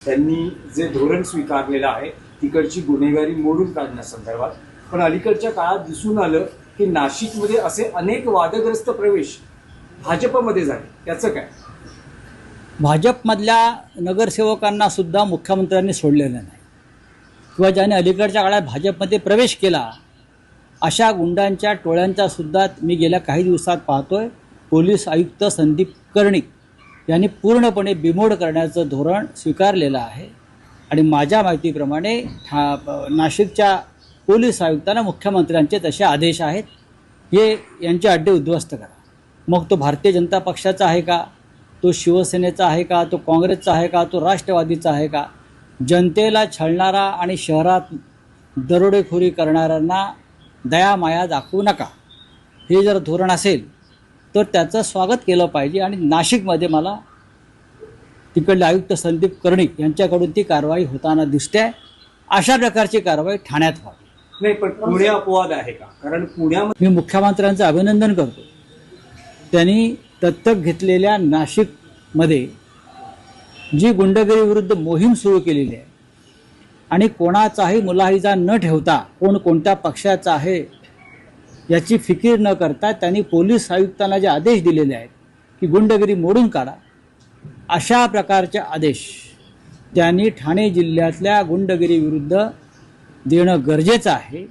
त्यांनी जे धोरण स्वीकारलेलं आहे तिकडची गुन्हेगारी मोडून काढण्यासंदर्भात, पण अलीकडच्या काळात दिसून आलं की नाशिकमध्ये असे अनेक वादग्रस्त प्रवेश भाजपमध्ये झाले, त्याचं काय? भाजपमधल्या नगरसेवकांना सुद्धा मुख्यमंत्र्यांनी सोडलेलं नाही किंवा ज्याने अलीकडच्या काळात भाजपमध्ये प्रवेश केला अशा गुंडांच्या टोळ्यांचा सुद्धा मी गेल्या काही दिवसात पाहतोय. पोलीस आयुक्त संदीप कर्णिक यांनी पूर्णपणे बिमोड करण्याचं धोरण स्वीकारलेलं आहे आणि माझ्या माहितीप्रमाणे नाशिकच्या पोलीस आयुक्तांना मुख्यमंत्र्यांचे तसे आदेश आहेत, हे यांचे अड्डे उद्ध्वस्त करा. मग तो भारतीय जनता पक्षाचा आहे का, तो शिवसेनेचा आहे का, तो काँग्रेसचा आहे का, तो राष्ट्रवादीचा आहे का? जनतेला छळणारा आणि शहरात दरोडेखोरी करणाऱ्यांना दयामाया दाखवू नका, हे जर धोरण असेल तर त्याचं स्वागत केलं पाहिजे. आणि नाशिकमध्ये मला तिकडले आयुक्त संदीप कर्णिक यांच्याकडून ती कारवाई होताना दिसते. अशा प्रकारची कारवाई ठाण्यात व्हावी. नाही, पण पुणे अपवाद आहे का? कारण पुण्यामध्ये मी मुख्यमंत्र्यांचं अभिनंदन करतो. त्यांनी दत्तक घेतलेल्या नाशिकमध्ये जी गुंडगिरीविरुद्ध मोहीम सुरू केलेली आहे आणि कोणाचाही मुलाहिजा न ठेवता कोण कोणत्या पक्षाचा आहे याची फिकीर न करता त्यांनी पोलीस आयुक्तांना जे आदेश दिलेले आहेत की गुंडगिरी मोडून काढा, अशा प्रकारचे आदेश त्यांनी ठाणे जिल्ह्यातल्या गुंडगिरीविरुद्ध देणं गरजेचं आहे.